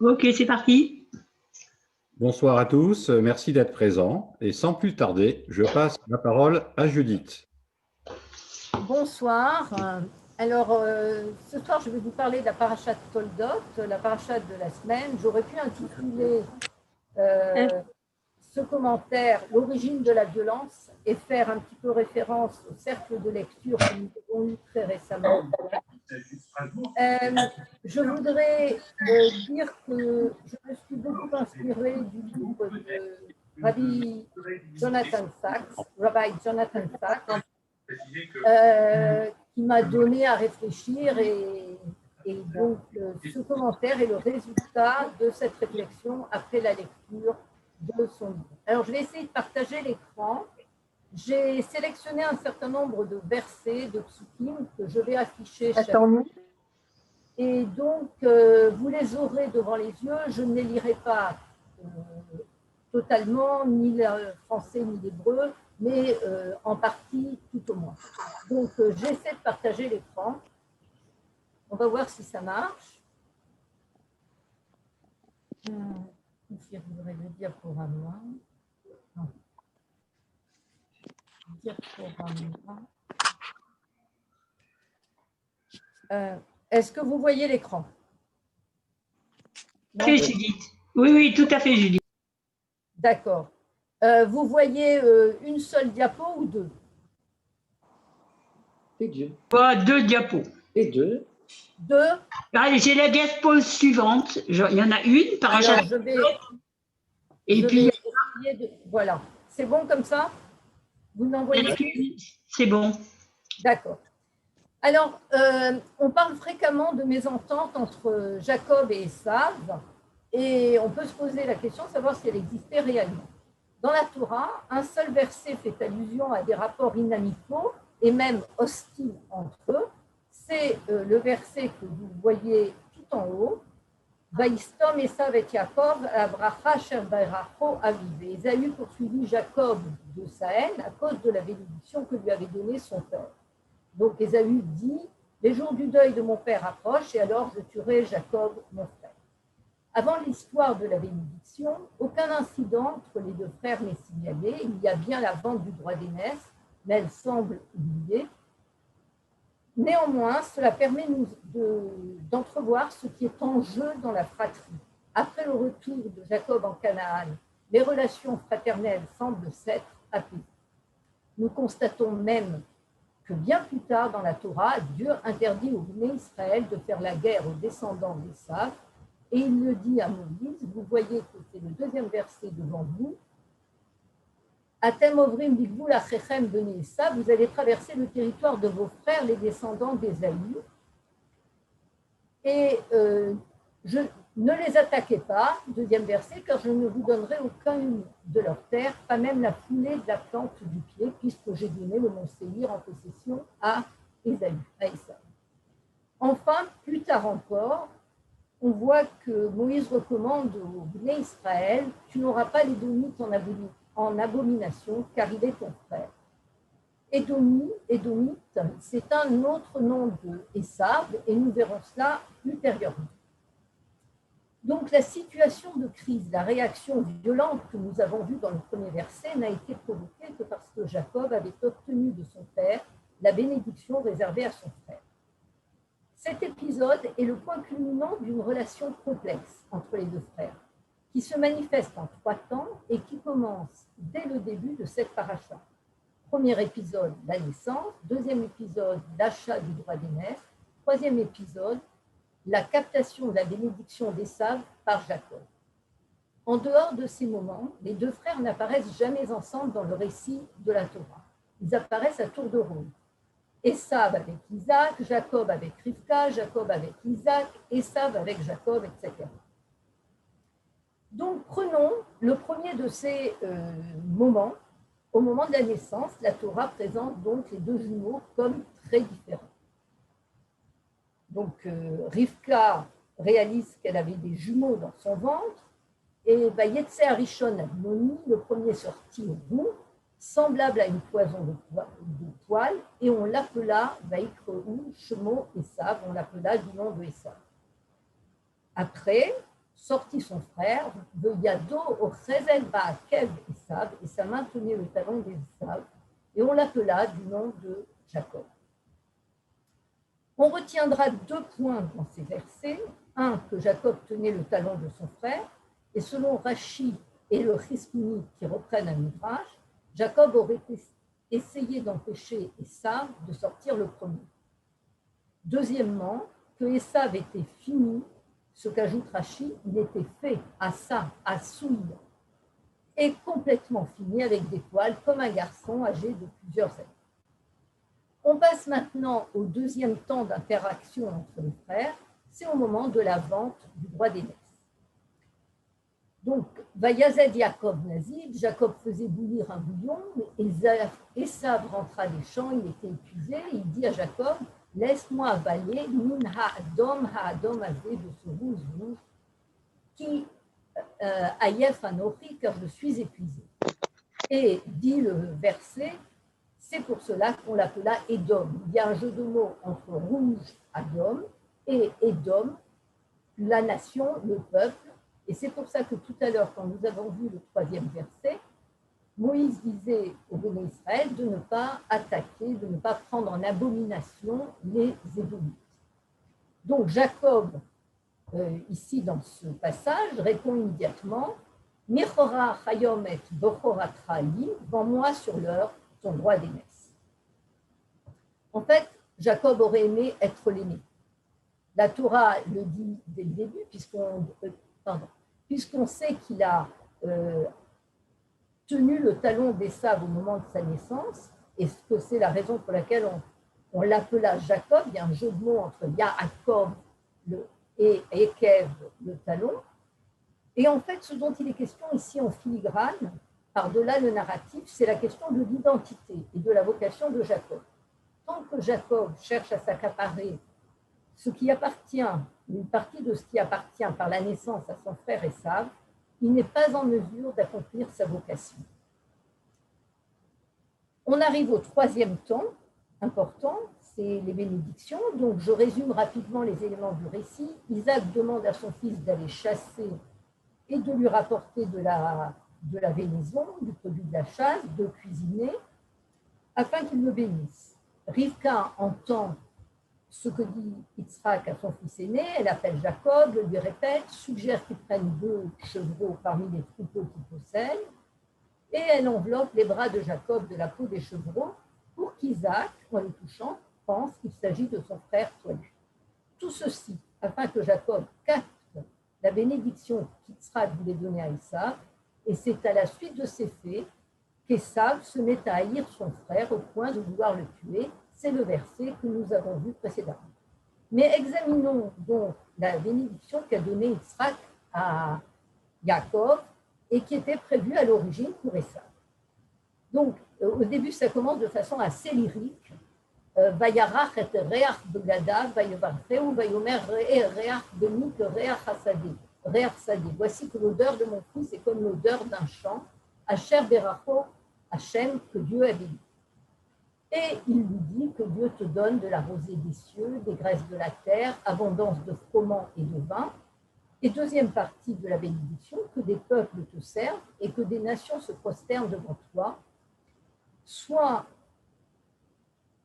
Ok, c'est parti. Bonsoir à tous, merci d'être présents. Et sans plus tarder, je passe la parole à Judith. Bonsoir. Ce soir, je vais vous parler de la paracha de Toldot, la paracha de la semaine. J'aurais pu intituler ce commentaire « L'origine de la violence » et faire un petit peu référence au cercle de lecture que nous avons eu très récemment. Je voudrais dire que je me suis beaucoup inspirée du livre de Rabbi Jonathan Sacks, qui m'a donné à réfléchir et donc ce commentaire est le résultat de cette réflexion après la lecture de son livre. Alors je vais essayer de partager l'écran. J'ai sélectionné un certain nombre de versets de psukim que je vais afficher chaque fois. Et donc vous les aurez devant les yeux. Je ne les lirai pas totalement, ni le français ni l'hébreu, mais en partie tout au moins. Donc, j'essaie de partager l'écran. On va voir si ça marche. Configurer le diaporama. Non. Diaporama. Est-ce que vous voyez l'écran? Oui, Judith. Oui, tout à fait, Judith. D'accord. Vous voyez une seule diapo ou deux? Et deux. Deux diapos. Et deux. Deux. Allez, j'ai la diapo suivante. Il y en a une par Alors, chaque. je vais puis, essayer de... Voilà. C'est bon comme ça? Vous n'en voyez plus? C'est bon. D'accord. Alors, on parle fréquemment de mésentente entre Jacob et Ésav, et on peut se poser la question de savoir si elle existait réellement. Dans la Torah, un seul verset fait allusion à des rapports inamicaux et même hostiles entre eux. C'est le verset que vous voyez tout en haut. Vaïstom Esav et Yaakov, Abracha Sher Bairacho Aviv. Ésaü poursuivit Jacob de sa haine à cause de la bénédiction que lui avait donnée son père. Donc Ésaü dit, les jours du deuil de mon père approchent et alors je tuerai Jacob, mon frère. Avant l'histoire de la bénédiction, aucun incident entre les deux frères n'est signalé. Il y a bien la vente du droit d'aînesse, mais elle semble oubliée. Néanmoins, cela permet d'entrevoir ce qui est en jeu dans la fratrie. Après le retour de Jacob en Canaan, les relations fraternelles semblent s'être apaisées. Nous constatons même que bien plus tard dans la Torah, Dieu interdit au Bnei Israël de faire la guerre aux descendants d'Ésav, et il le dit à Moïse, vous voyez que c'est le deuxième verset devant vous, Atem ovrim bigvul achechem bnei Ésav, vous allez traverser le territoire de vos frères, les descendants d'Ésaü, et ne les attaquez pas, deuxième verset, car je ne vous donnerai aucune de leurs terres, pas même la foulée de la plante du pied, puisque j'ai donné le mont Séhir en possession à Ésaü, à Ésav. Enfin, plus tard encore, on voit que Moïse recommande au Bnei Israël, tu n'auras pas l'Édomite en abomination, car il est ton frère. Édomite, c'est un autre nom de Ésav, et nous verrons cela ultérieurement. Donc la situation de crise, la réaction violente que nous avons vue dans le premier verset n'a été provoquée que parce que Jacob avait obtenu de son père la bénédiction réservée à son frère. Cet épisode est le point culminant d'une relation complexe entre les deux frères, qui se manifeste en 3 temps et qui commence dès le début de cette paracha. Premier épisode, la naissance. Deuxième épisode, l'achat du droit d'aînesse. Troisième épisode, la captation de la bénédiction d'Ésav par Jacob. En dehors de ces moments, les deux frères n'apparaissent jamais ensemble dans le récit de la Torah. Ils apparaissent à tour de rôle. Ésav avec Isaac, Jacob avec Rivka, Jacob avec Isaac, Ésav avec Jacob, etc. Donc, prenons le premier de ces moments. Au moment de la naissance, la Torah présente donc les deux jumeaux comme très différents. Donc, Rivka réalise qu'elle avait des jumeaux dans son ventre, et Yetzer Arishon Admoni, le premier sortit au bout, semblable à une poison de poil, et on l'appela Vaikreu Shemo Esav, on l'appela du nom de Esav. Après, sortit son frère, de Yado au Chezel Ba'akev Esav, et ça maintenait le talon d'Esav, et on l'appela du nom de Jacob. On retiendra 2 points dans ces versets. Un, que Jacob tenait le talon de son frère, et selon Rashi et le Chizkuni qui reprennent un ouvrage, Jacob aurait essayé d'empêcher Esav de sortir le premier. Deuxièmement, que Esav était fini, ce qu'ajoute Rashi, il était fait à ça, à souille, et complètement fini avec des poils, comme un garçon âgé de plusieurs années. On passe maintenant au deuxième temps d'interaction entre les frères, c'est au moment de la vente du droit d'aînesse. Donc, Vayazed Yaakov Nazid, Jacob faisait bouillir un bouillon, Esav rentra des champs, il était épuisé, il dit à Jacob, laisse-moi avaler min ha'adom azé de ce rouge qui ayef anochi, car je suis épuisé. Et dit le verset, c'est pour cela qu'on l'appela Édom. Il y a un jeu de mots entre rouge, Adom, et Édom, la nation, le peuple. Et c'est pour ça que tout à l'heure, quand nous avons vu le 3e verset, Moïse disait au béné Israël de ne pas attaquer, de ne pas prendre en abomination les Édomites. Donc Jacob, ici dans ce passage, répond immédiatement Michora chayomet bochoratra li, vends-moi sur l'heure ton droit d'aînesse. En fait, Jacob aurait aimé être l'aîné. La Torah le dit dès le début, puisqu'on sait qu'il a tenu le talon d'Esav au moment de sa naissance, et que c'est la raison pour laquelle on l'appela Jacob. Il y a un jeu de mots entre Yaakov et Ekev, le talon. Et en fait, ce dont il est question ici en filigrane, par-delà le narratif, c'est la question de l'identité et de la vocation de Jacob. Tant que Jacob cherche à s'accaparer ce qui appartient, une partie de ce qui appartient par la naissance à son frère Esav, il n'est pas en mesure d'accomplir sa vocation. On arrive au 3e temps important, c'est les bénédictions. Donc, je résume rapidement les éléments du récit. Isaac demande à son fils d'aller chasser et de lui rapporter de la vénaison, du produit de la chasse, de cuisiner, afin qu'il le bénisse. Rivka entend ce que dit Yitzhak à son fils aîné, elle appelle Jacob, le lui répète, suggère qu'il prenne 2 chevreaux parmi les troupeaux qu'il possède, et elle enveloppe les bras de Jacob de la peau des chevreaux pour qu'Isaac, en les touchant, pense qu'il s'agit de son frère poilu. Tout ceci afin que Jacob capte la bénédiction qu'Yitzhak voulait donner à Esav, et c'est à la suite de ces faits qu'Esav se met à haïr son frère au point de vouloir le tuer. C'est le verset que nous avons vu précédemment. Mais examinons donc la bénédiction qu'a donnée Yitzhak à Jacob et qui était prévue à l'origine pour Esav. Donc, au début, ça commence de façon assez lyrique. Vayarach et reach begadav, vayovarcheu, vayomer reach beni que reach hasadeh. Reach sadeh. Voici que l'odeur de mon fils est comme l'odeur d'un champ. Asher beracho Hachem, que Dieu a béni. Et il lui dit que Dieu te donne de la rosée des cieux, des graisses de la terre, abondance de froment et de vin. Et deuxième partie de la bénédiction, que des peuples te servent et que des nations se prosternent devant toi. Sois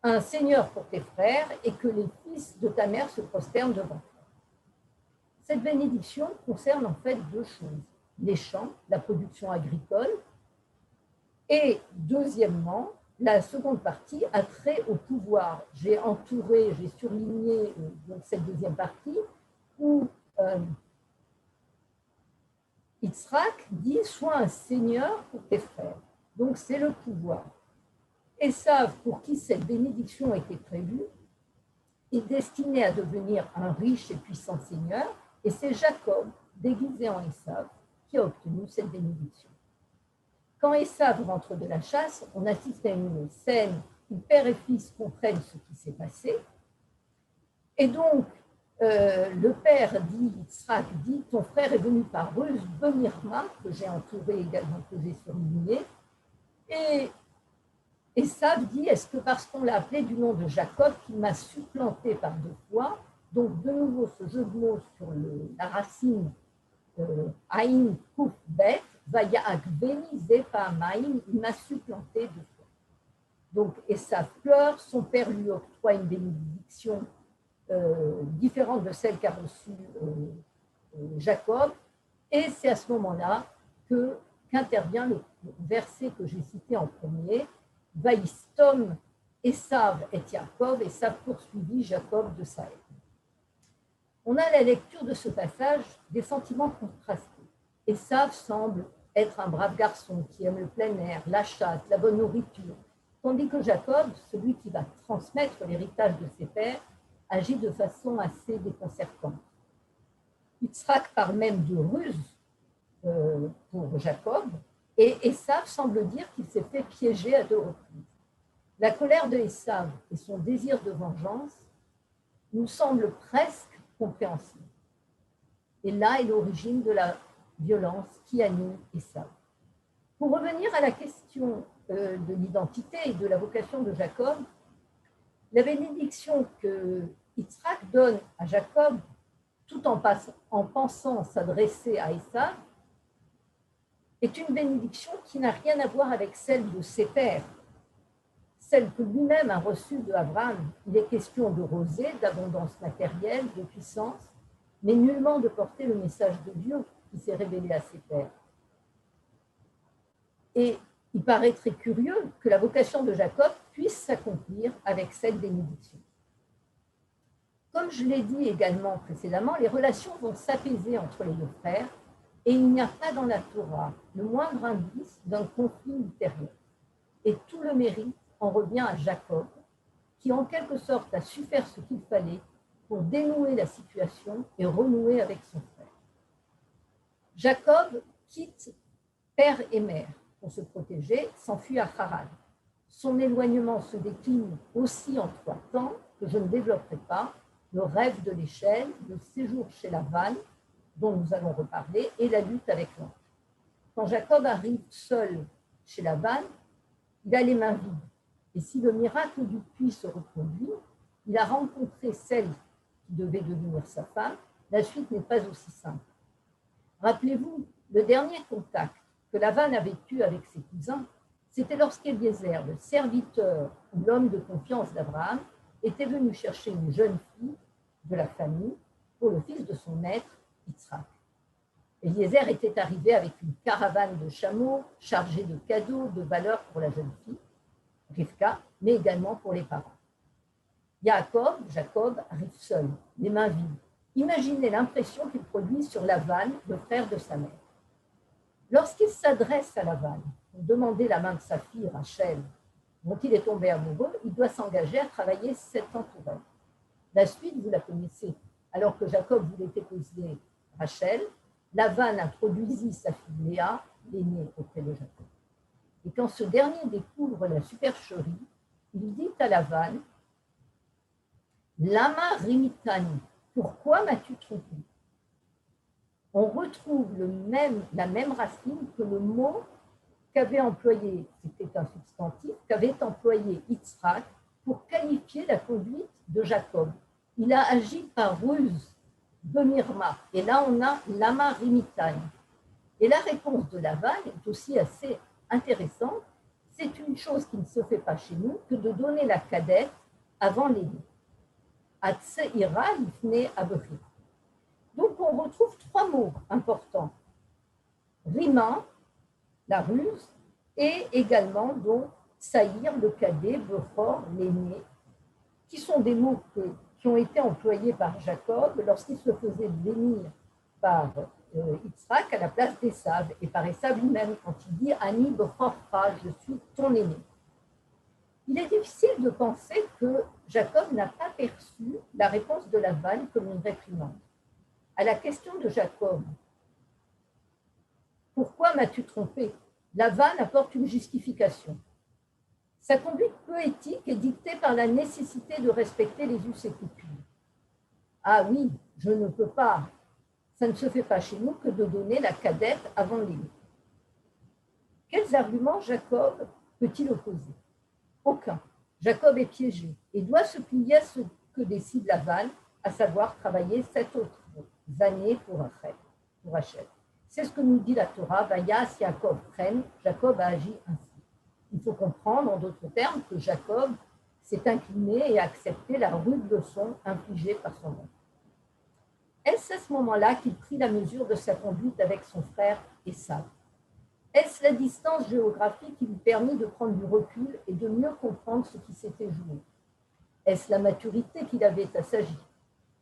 un seigneur pour tes frères et que les fils de ta mère se prosternent devant toi. Cette bénédiction concerne en fait 2 choses. Les champs, la production agricole, et deuxièmement, la seconde partie a trait au pouvoir. J'ai surligné donc cette deuxième partie où Yitzhak dit « Sois un seigneur pour tes frères ». Donc c'est le pouvoir. Esav, pour qui cette bénédiction était prévue, est destiné à devenir un riche et puissant seigneur, et c'est Jacob, déguisé en Esav, qui a obtenu cette bénédiction. Quand Esav rentre de la chasse, on assiste à une scène où père et fils comprennent ce qui s'est passé. Et donc, le père dit, Yitzhak dit, ton frère est venu par ruse, Bemirma, que j'ai entouré également, que j'ai surligné. Et Esav dit, est-ce que parce qu'on l'a appelé du nom de Jacob, qu'il m'a supplanté par 2 fois, donc de nouveau ce jeu de mots sur la racine Aïn Kouf Bet, Vaya'akveni Zepa'amaïn, il m'a supplanté 2 fois. Donc Esav pleure, son père lui octroie une bénédiction différente de celle qu'a reçue Jacob, et c'est à ce moment-là qu'intervient le verset que j'ai cité en premier, Vaïstom Esav et Yaakov, Esav poursuivit Jacob de sa haine. On a à la lecture de ce passage des sentiments contrastés. Esav semble être un brave garçon qui aime le plein air, la chasse, la bonne nourriture, tandis que Jacob, celui qui va transmettre l'héritage de ses pères, agit de façon assez déconcertante. Yitzhak parle même de ruse pour Jacob, et Esav semble dire qu'il s'est fait piéger à 2 reprises. La colère de Esav et son désir de vengeance nous semblent presque compréhensible. Et là est l'origine de la violence qui anime Esav. Pour revenir à la question de l'identité et de la vocation de Jacob, la bénédiction que Yitzhak donne à Jacob, tout en pensant s'adresser à Esav, est une bénédiction qui n'a rien à voir avec celle de ses pères, celle que lui-même a reçue de Abraham. Il est question de rosée, d'abondance matérielle, de puissance, mais nullement de porter le message de Dieu qui s'est révélé à ses pères. Et il paraît très curieux que la vocation de Jacob puisse s'accomplir avec cette bénédiction. Comme je l'ai dit également précédemment, les relations vont s'apaiser entre les 2 frères et il n'y a pas dans la Torah le moindre indice d'un conflit ultérieur. Et tout le mérite en revient à Jacob, qui en quelque sorte a su faire ce qu'il fallait pour dénouer la situation et renouer avec son frère. Jacob quitte père et mère pour se protéger, s'enfuit à Haran. Son éloignement se décline aussi en 3 temps que je ne développerai pas: le rêve de l'échelle, le séjour chez Lavan, dont nous allons reparler, et la lutte avec l'ange. Quand Jacob arrive seul chez Lavan, il a les mains vides. Et si le miracle du puits se reproduit, il a rencontré celle qui devait devenir sa femme, la suite n'est pas aussi simple. Rappelez-vous, le dernier contact que Lavan avait eu avec ses cousins, c'était lorsqu'Eliezer, le serviteur ou l'homme de confiance d'Abraham, était venu chercher une jeune fille de la famille pour le fils de son maître, Yitzhak. Eliezer était arrivé avec une caravane de chameaux chargée de cadeaux de valeur pour la jeune fille, Rivka, mais également pour les parents. Jacob arrive seul, les mains vides. Imaginez l'impression qu'il produit sur Lavan, le frère de sa mère. Lorsqu'il s'adresse à Lavan pour demander la main de sa fille, Rachel, dont il est tombé amoureux, il doit s'engager à travailler 7 ans pour elle. La suite, vous la connaissez. Alors que Jacob voulait épouser Rachel, Lavan introduisit sa fille Léa, l'aînée, auprès de Jacob. Et quand ce dernier découvre la supercherie, il dit à Lavan: Lama rimitani, pourquoi m'as-tu trompé? On retrouve la même racine que le mot qu'avait employé, c'était un substantif, qu'avait employé Yitzhak pour qualifier la conduite de Jacob. Il a agi par ruse, bemirma. Et là, on a lama rimitani. Et la réponse de Lavan est aussi assez intéressante. C'est une chose qui ne se fait pas chez nous que de donner la cadette avant l'aîné. Atseira lifne abri. Donc, on retrouve 3 mots importants. Rima, la ruse, et également donc Saïr, le cadet, Bechor, l'aîné, qui sont des mots qui ont été employés par Jacob lorsqu'il se faisait bénir par Yitzhak à la place d'Esav, et par Esav lui-même quand il dit Ani Bechorcha, je suis ton aîné. Il est difficile de penser que Jacob n'a pas perçu la réponse de Lavan comme une réprimande. À la question de Jacob, pourquoi m'as-tu trompé? Lavan apporte une justification. Sa conduite poétique est dictée par la nécessité de respecter les us et coutumes. Ah oui, je ne peux pas, ça ne se fait pas chez nous que de donner la cadette avant l'aîné. Quels arguments Jacob peut-il opposer? Aucun. Jacob est piégé et doit se plier à ce que décide Lavan, à savoir travailler 7 autres années pour Rachel. pour Rachel. C'est ce que nous dit la Torah, Vayas Yaakov Chen, Jacob a agi ainsi. Il faut comprendre, en d'autres termes, que Jacob s'est incliné et a accepté la rude leçon infligée par son oncle. Est-ce à ce moment-là qu'il prit la mesure de sa conduite avec son frère Esav? Est-ce la distance géographique qui lui permit de prendre du recul et de mieux comprendre ce qui s'était joué? Est-ce la maturité qu'il avait assagie?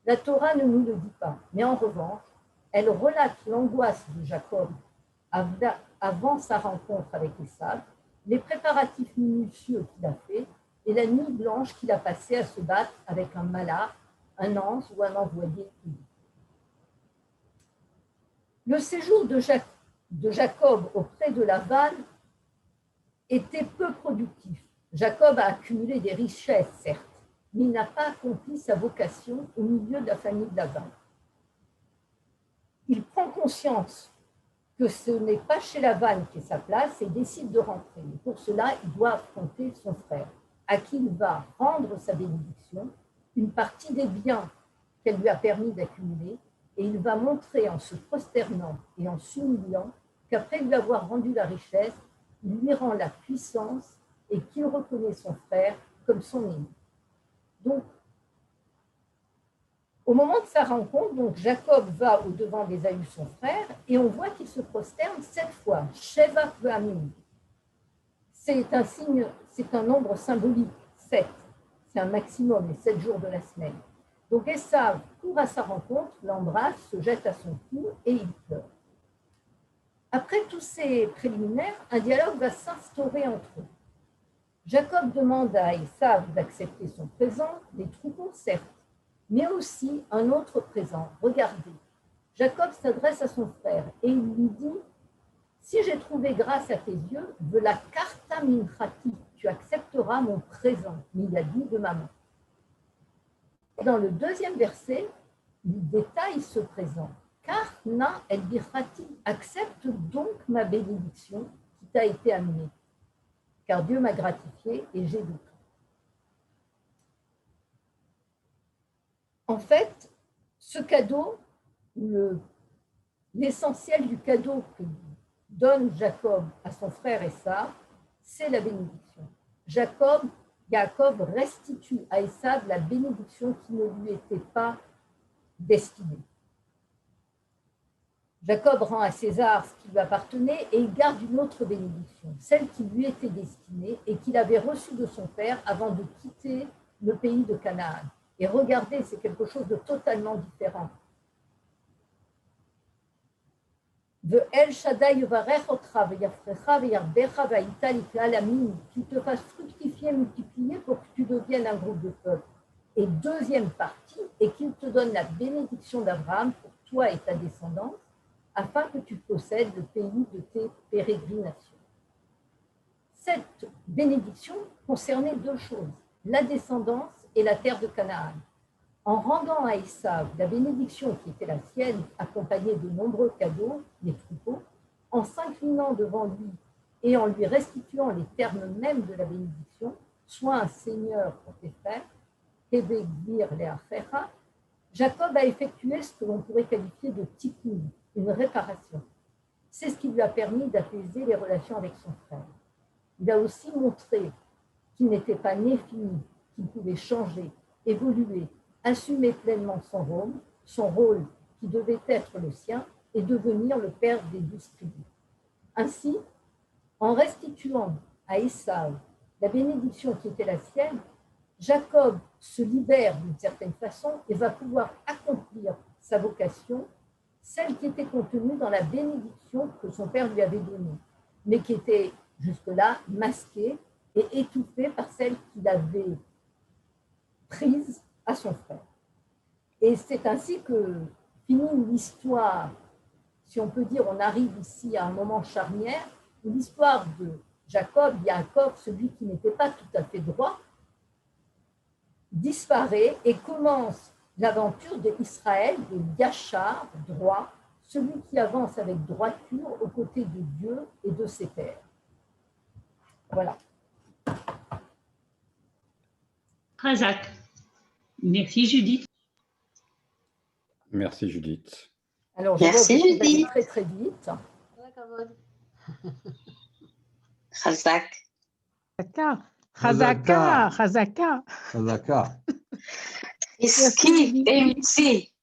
La Torah ne nous le dit pas, mais en revanche, elle relate l'angoisse de Jacob avant sa rencontre avec Esav, les préparatifs minutieux qu'il a faits et la nuit blanche qu'il a passée à se battre avec un malach, un ange ou un envoyé. Le séjour de Jacob auprès de Laban était peu productif. Jacob a accumulé des richesses, certes, mais il n'a pas accompli sa vocation au milieu de la famille de Laban. Il prend conscience que ce n'est pas chez Laban qu'est sa place et décide de rentrer. Et pour cela, il doit affronter son frère, à qui il va rendre sa bénédiction, une partie des biens qu'elle lui a permis d'accumuler, et il va montrer en se prosternant et en s'humiliant qu'après lui avoir rendu la richesse, il lui rend la puissance et qu'il reconnaît son frère comme son aîné. Donc, au moment de sa rencontre, donc Jacob va au-devant d'Ésaü, son frère, et on voit qu'il se prosterne 7 fois. Sheva V'amim. C'est un signe, c'est un nombre symbolique, 7. C'est un maximum, les 7 jours de la semaine. Donc Esav court à sa rencontre, l'embrasse, se jette à son cou et il pleure. Après tous ces préliminaires, un dialogue va s'instaurer entre eux. Jacob demande à Esav d'accepter son présent, les troupeaux certes, mais aussi un autre présent. Regardez, Jacob s'adresse à son frère et il lui dit « Si j'ai trouvé grâce à tes yeux, v'la karta minchati, tu accepteras mon présent, mais il a dit de ma main. » Dans le deuxième verset, il détaille ce présent. « Karna el birchati, accepte donc ma bénédiction qui t'a été amenée, car Dieu m'a gratifié et j'ai de tout. » En fait, ce cadeau, l'essentiel du cadeau que donne Jacob à son frère Esav, c'est la bénédiction. Jacob restitue à Esav la bénédiction qui ne lui était pas destinée. Jacob rend à César ce qui lui appartenait et il garde une autre bénédiction, celle qui lui était destinée et qu'il avait reçue de son père avant de quitter le pays de Canaan. Et regardez, c'est quelque chose de totalement différent. Ve'el Shaddai yevarechotra ve'yafrecha ve'yarbecha ve'aita likra lamim, qu'il te fasse fructifier, multiplier pour que tu deviennes un groupe de peuple. Et deuxième partie, et qu'il te donne la bénédiction d'Abraham pour toi et ta descendance, afin que tu possèdes le pays de tes pérégrinations. Cette bénédiction concernait 2 choses, la descendance et la terre de Canaan. En rendant à Esav la bénédiction qui était la sienne, accompagnée de nombreux cadeaux, les troupeaux, en s'inclinant devant lui et en lui restituant les termes mêmes de la bénédiction, sois un seigneur pour tes frères, Jacob a effectué ce que l'on pourrait qualifier de tikkun, une réparation. C'est ce qui lui a permis d'apaiser les relations avec son frère. Il a aussi montré qu'il n'était pas né fini, qu'il pouvait changer, évoluer, assumer pleinement son rôle qui devait être le sien et devenir le père des 12 tribus. Ainsi, en restituant à Esav la bénédiction qui était la sienne, Jacob se libère d'une certaine façon et va pouvoir accomplir sa vocation, celle qui était contenue dans la bénédiction que son père lui avait donnée, mais qui était jusque-là masquée et étouffée par celle qu'il avait prise à son frère. Et c'est ainsi que finit l'histoire, si on peut dire, on arrive ici à un moment charnière, l'histoire de Jacob, Yaakov, celui qui n'était pas tout à fait droit, disparaît et commence l'aventure d'Israël, de Yachar, droit, celui qui avance avec droiture aux côtés de Dieu et de ses pères. Voilà. Razak. Merci Judith. Merci Judith. Alors, je Merci, vois que vous allez Judith. très très vite. Razak. Khazaka. Khazaka. Eski, Emsi.